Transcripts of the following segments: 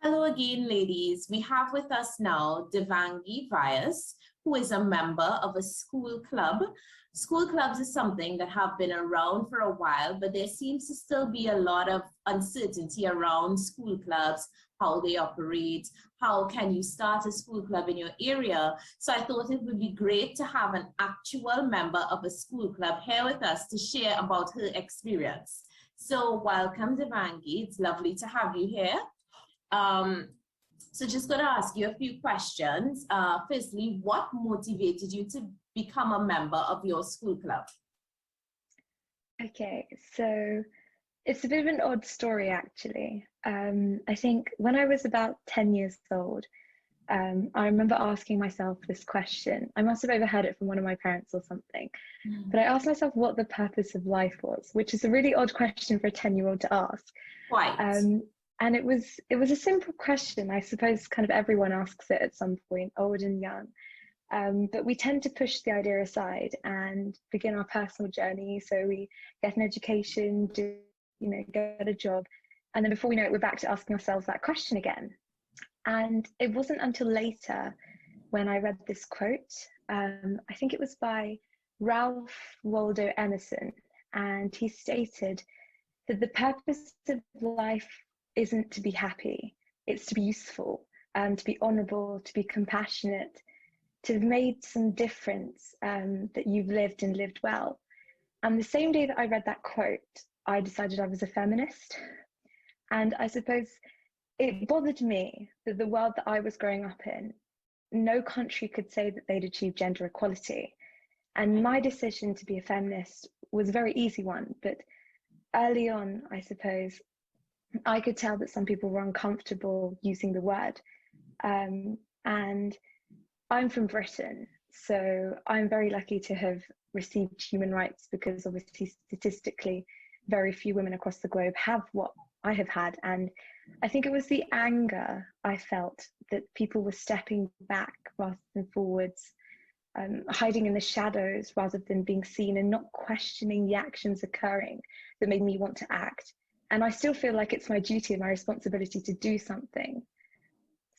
Hello again, ladies. We have with us now Devangi Vyas, who is a member of a school club. School clubs is something that have been around for a while, but there seems to still be a lot of uncertainty around school clubs, how they operate, how can you start a school club in your area. So I thought it would be great to have an actual member of a school club here with us to share about her experience. So welcome, Devangi. It's lovely to have you here. Um, so just going to ask you a few questions. Firstly, what motivated you to become a member of your school club? Okay, so it's a bit of an odd story actually. I think when I was about 10 years old, I remember asking myself this question. I must have overheard it from one of my parents or something, but I asked myself what the purpose of life was, which is a really odd question for a 10-year-old to ask. Quite. And it was a simple question. I suppose kind of everyone asks it at some point, old and young. But we tend to push the idea aside and begin our personal journey. So we get an education, get a job, and then before we know it, we're back to asking ourselves that question again. And it wasn't until later when I read this quote. I think it was by Ralph Waldo Emerson, and he stated that the purpose of life isn't to be happy, it's to be useful, to be honourable, to be compassionate, to have made some difference, that you've lived and lived well. And the same day that I read that quote, I decided I was a feminist. And I suppose it bothered me that the world that I was growing up in, no country could say that they'd achieved gender equality. And my decision to be a feminist was a very easy one, but early on, I suppose, I could tell that some people were uncomfortable using the word. And I'm from Britain, so I'm very lucky to have received human rights because obviously statistically, very few women across the globe have what I have had. And I think it was the anger I felt that people were stepping back rather than forwards, hiding in the shadows rather than being seen and not questioning the actions occurring that made me want to act. And I still feel like it's my duty and my responsibility to do something.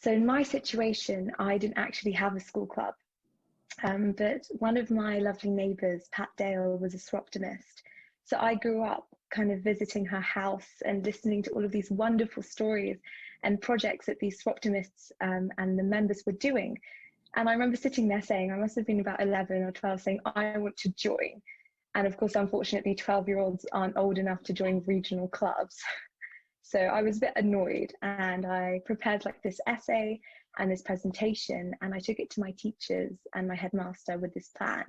So in my situation, I didn't actually have a school club, but one of my lovely neighbours, Pat Dale, was a Soroptimist. So I grew up kind of visiting her house and listening to all of these wonderful stories and projects that these Soroptimists and the members were doing. And I remember sitting there saying, I must have been about 11 or 12, saying, I want to join. And of course, unfortunately, 12-year-olds aren't old enough to join regional clubs. So I was a bit annoyed, and I prepared like this essay and this presentation, and I took it to my teachers and my headmaster with this plan.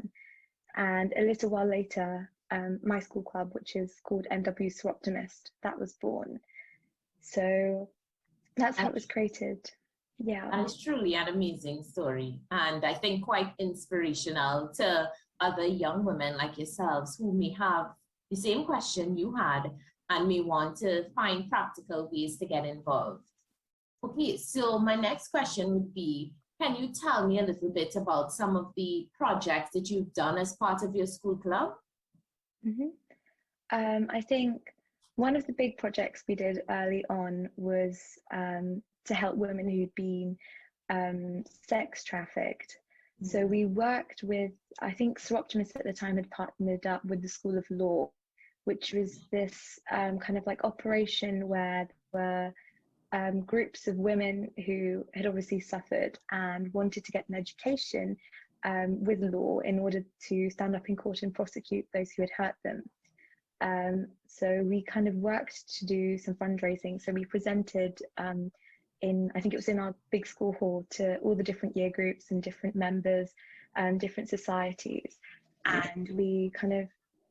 And a little while later, my school club, which is called NW Soroptimist, that was born. So that's how it was created. Yeah. And it's truly an amazing story, and I think quite inspirational to other young women like yourselves who may have the same question you had and may want to find practical ways to get involved. Okay, so my next question would be, can you tell me a little bit about some of the projects that you've done as part of your school club? I think one of the big projects we did early on was to help women who'd been sex trafficked. So we worked with, I think Soroptimists at the time had partnered up with the School of Law, which was this kind of like operation where there were groups of women who had obviously suffered and wanted to get an education with law in order to stand up in court and prosecute those who had hurt them. So we kind of worked to do some fundraising. So we presented I think it was in our big school hall, to all the different year groups and different members and different societies. And we kind of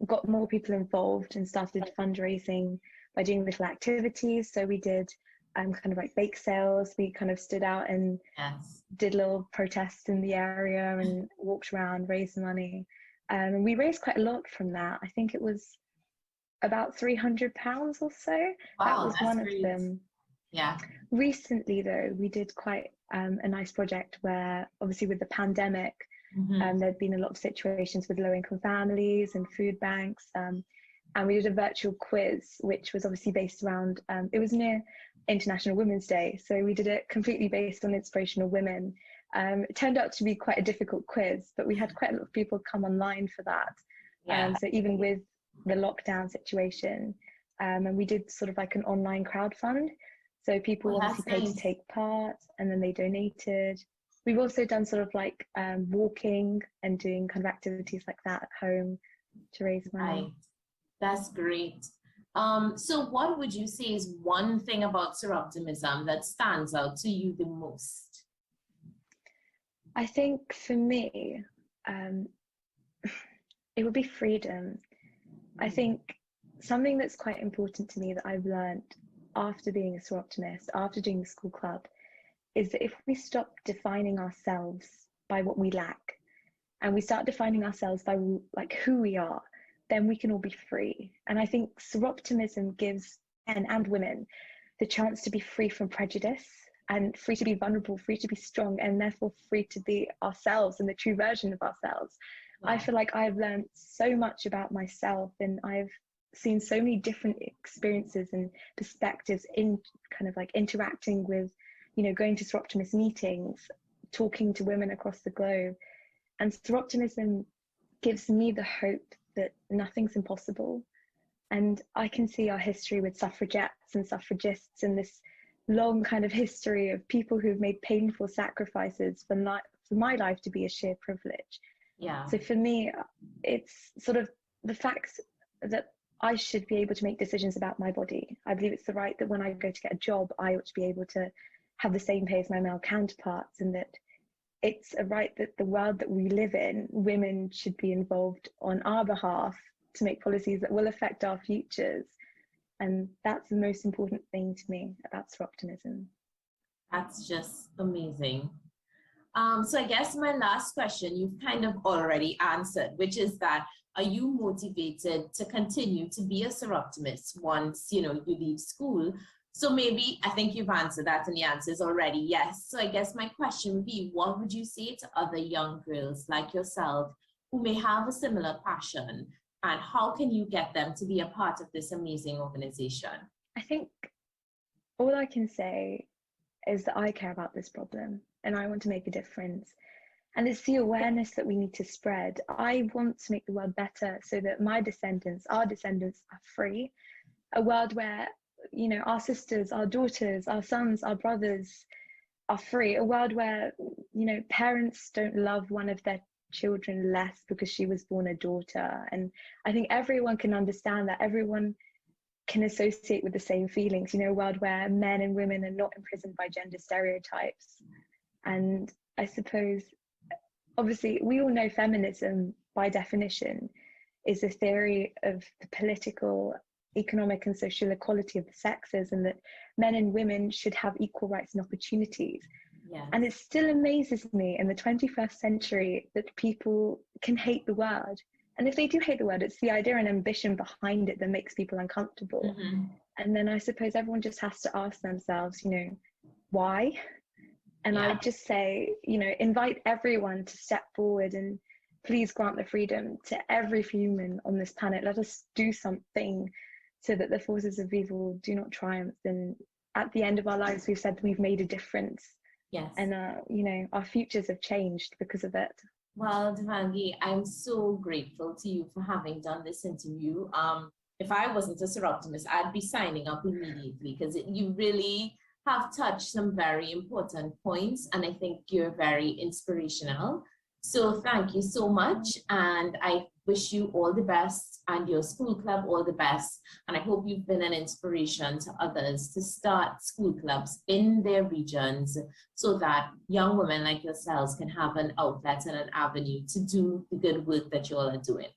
got more people involved and started fundraising by doing little activities. So we did kind of like bake sales. We kind of stood out and did little protests in the area and walked around, raised money. And we raised quite a lot from that. I think it was about £300 or so. Wow, that was one great. of them. Yeah. Recently, though, we did quite a nice project where, obviously, with the pandemic, there'd been a lot of situations with low-income families and food banks, and we did a virtual quiz, which was obviously based around. It was near International Women's Day. So we did it completely based on inspirational women. It turned out to be quite a difficult quiz, but we had quite a lot of people come online for that. Yeah. So even with the lockdown situation, and we did sort of like an online crowdfund. So people obviously paid to take part, and then they donated. We've also done sort of like walking and doing kind of activities like that at home to raise money. Right. That's great. So what would you say is one thing about Soroptimism that stands out to you the most? I think for me, it would be freedom. I think something that's quite important to me that I've learned after being a Soroptimist, after doing the school club, is that if we stop defining ourselves by what we lack, and we start defining ourselves by like who we are, then we can all be free. And I think Soroptimism gives men and women the chance to be free from prejudice and free to be vulnerable, free to be strong, and therefore free to be ourselves and the true version of ourselves. Yeah. I feel like I've learned so much about myself, and I've seen so many different experiences and perspectives in kind of like interacting with, you know, going to Soroptimist meetings, talking to women across the globe. And Soroptimism gives me the hope that nothing's impossible. And I can see our history with suffragettes and suffragists and this long kind of history of people who've made painful sacrifices for my life to be a sheer privilege. Yeah. So for me, it's sort of the fact that I should be able to make decisions about my body. I believe it's the right that when I go to get a job, I ought to be able to have the same pay as my male counterparts, and that it's a right that the world that we live in, women should be involved on our behalf to make policies that will affect our futures. And that's the most important thing to me about Soroptimism. That's just amazing. So I guess my last question you've kind of already answered, which is that, are you motivated to continue to be a Soroptimist once, you know, you leave school? So maybe, I think you've answered that, and the answer is already yes. So I guess my question would be, what would you say to other young girls like yourself who may have a similar passion, and how can you get them to be a part of this amazing organization? I think all I can say is that I care about this problem and I want to make a difference. And it's the awareness that we need to spread. I want to make the world better so that my descendants, our descendants, are free. A world where, you know, our sisters, our daughters, our sons, our brothers are free. A world where, you know, parents don't love one of their children less because she was born a daughter. And I think everyone can understand that. Everyone can associate with the same feelings. You know, a world where men and women are not imprisoned by gender stereotypes. And I suppose, obviously, we all know feminism, by definition, is a theory of the political, economic and social equality of the sexes, and that men and women should have equal rights and opportunities. Yes. And it still amazes me in the 21st century that people can hate the word. And if they do hate the word, it's the idea and ambition behind it that makes people uncomfortable. Mm-hmm. And then I suppose everyone just has to ask themselves, you know, why? And I just say, you know, invite everyone to step forward and please grant the freedom to every human on this planet. Let us do something so that the forces of evil do not triumph. And at the end of our lives, we've said we've made a difference. Yes. And, you know, our futures have changed because of it. Well, Devangi, I'm so grateful to you for having done this interview. If I wasn't a Soroptimist, I'd be signing up immediately, because you really have touched some very important points, and I think you're very inspirational. So thank you so much, and I wish you all the best and your school club all the best, and I hope you've been an inspiration to others to start school clubs in their regions so that young women like yourselves can have an outlet and an avenue to do the good work that you all are doing.